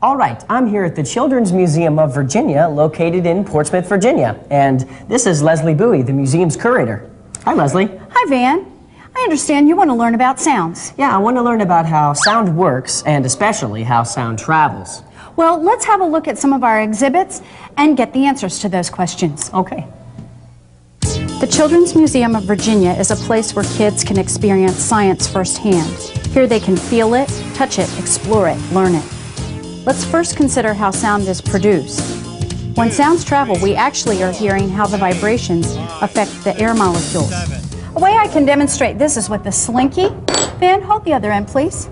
All right, I'm here at the Children's Museum of Virginia, located in Portsmouth, Virginia. And this is Leslie Bowie, the museum's curator. Hi, Leslie. Hi, Van. I understand you want to learn about sounds. Yeah, I want to learn about how sound works, and especially how sound travels. Well, let's have a look at some of our exhibits and get the answers to those questions. Okay. The Children's Museum of Virginia is a place where kids can experience science firsthand. Here they can feel it, touch it, explore it, learn it. Let's first consider how sound is produced. When sounds travel, we actually are hearing how the vibrations affect the air molecules. A way I can demonstrate this is with the slinky. Van, hold the other end, please.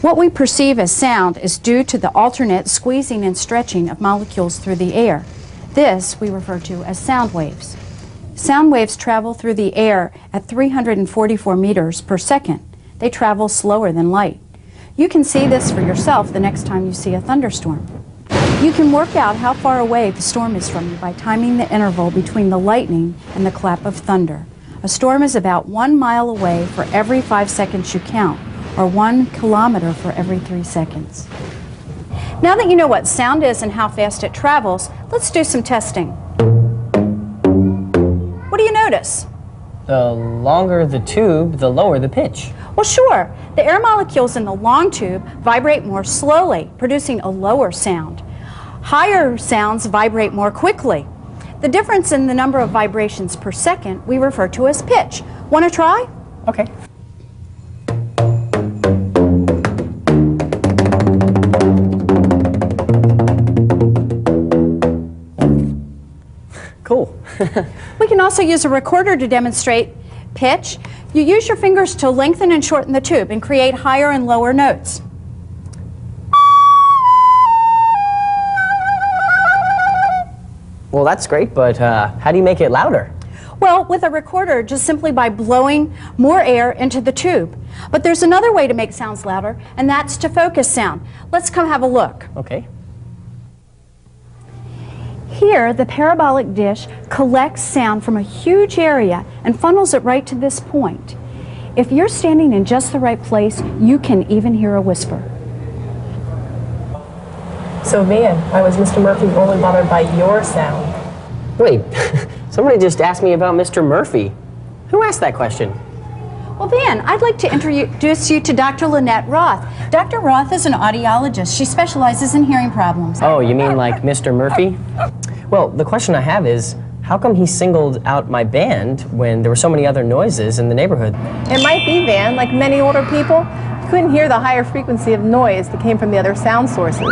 What we perceive as sound is due to the alternate squeezing and stretching of molecules through the air. This we refer to as sound waves. Sound waves travel through the air at 344 meters per second. They travel slower than light. You can see this for yourself the next time you see a thunderstorm. You can work out how far away the storm is from you by timing the interval between the lightning and the clap of thunder. A storm is about 1 mile away for every 5 seconds you count, or 1 kilometer for every 3 seconds. Now that you know what sound is and how fast it travels, let's do some testing. What do you notice? The longer the tube, the lower the pitch. Well, sure. The air molecules in the long tube vibrate more slowly, producing a lower sound. Higher sounds vibrate more quickly. The difference in the number of vibrations per second we refer to as pitch. Want to try? Okay. Cool. We can also use a recorder to demonstrate pitch. You use your fingers to lengthen and shorten the tube and create higher and lower notes. Well, that's great, but how do you make it louder? Well, with a recorder, just simply by blowing more air into the tube. But there's another way to make sounds louder, and that's to focus sound. Let's come have a look. Okay. Here, the parabolic dish collects sound from a huge area and funnels it right to this point. If you're standing in just the right place, you can even hear a whisper. So Van, why was Mr. Murphy only bothered by your sound? Wait, somebody just asked me about Mr. Murphy. Who asked that question? Well, Van, I'd like to introduce you to Dr. Lynette Roth. Dr. Roth is an audiologist. She specializes in hearing problems. Oh, you mean like Mr. Murphy? Well, the question I have is, how come he singled out my band when there were so many other noises in the neighborhood? It might be, Van, like many older people, you couldn't hear the higher frequency of noise that came from the other sound sources.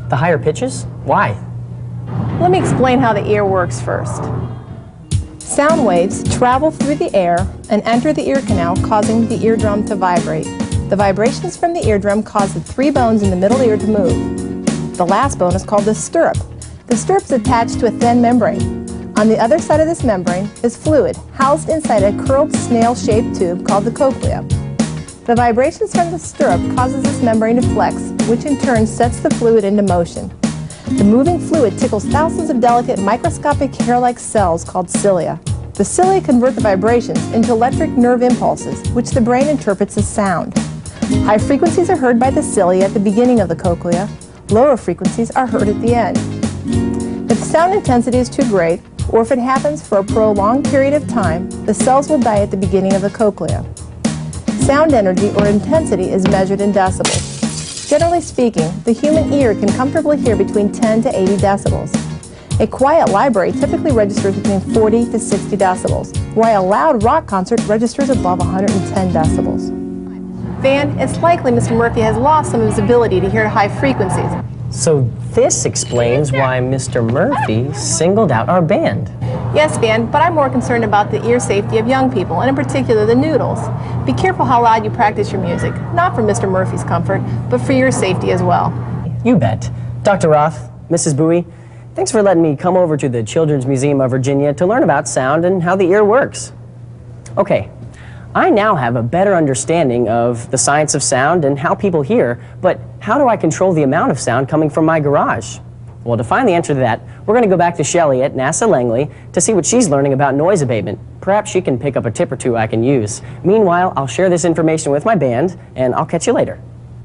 The higher pitches? Why? Let me explain how the ear works first. Sound waves travel through the air and enter the ear canal, causing the eardrum to vibrate. The vibrations from the eardrum cause the 3 bones in the middle ear to move. The last bone is called the stirrup. The stirrup is attached to a thin membrane. On the other side of this membrane is fluid, housed inside a curled snail-shaped tube called the cochlea. The vibrations from the stirrup causes this membrane to flex, which in turn sets the fluid into motion. The moving fluid tickles thousands of delicate microscopic hair-like cells called cilia. The cilia convert the vibrations into electric nerve impulses, which the brain interprets as sound. High frequencies are heard by the cilia at the beginning of the cochlea. Lower frequencies are heard at the end. If sound intensity is too great, or if it happens for a prolonged period of time, the cells will die at the beginning of the cochlea. Sound energy or intensity is measured in decibels. Generally speaking, the human ear can comfortably hear between 10 to 80 decibels. A quiet library typically registers between 40 to 60 decibels, while a loud rock concert registers above 110 decibels. Van, it's likely Mr. Murphy has lost some of his ability to hear high frequencies. So this explains why Mr. Murphy singled out our band. Yes, Van, but I'm more concerned about the ear safety of young people, and in particular the noodles. Be careful how loud you practice your music, not for Mr. Murphy's comfort, but for your safety as well. You bet. Dr. Roth, Mrs. Bowie, thanks for letting me come over to the Children's Museum of Virginia to learn about sound and how the ear works. Okay, I now have a better understanding of the science of sound and how people hear, but how do I control the amount of sound coming from my garage? Well, to find the answer to that, we're going to go back to Shelley at NASA Langley to see what she's learning about noise abatement. Perhaps she can pick up a tip or two I can use. Meanwhile, I'll share this information with my band, and I'll catch you later.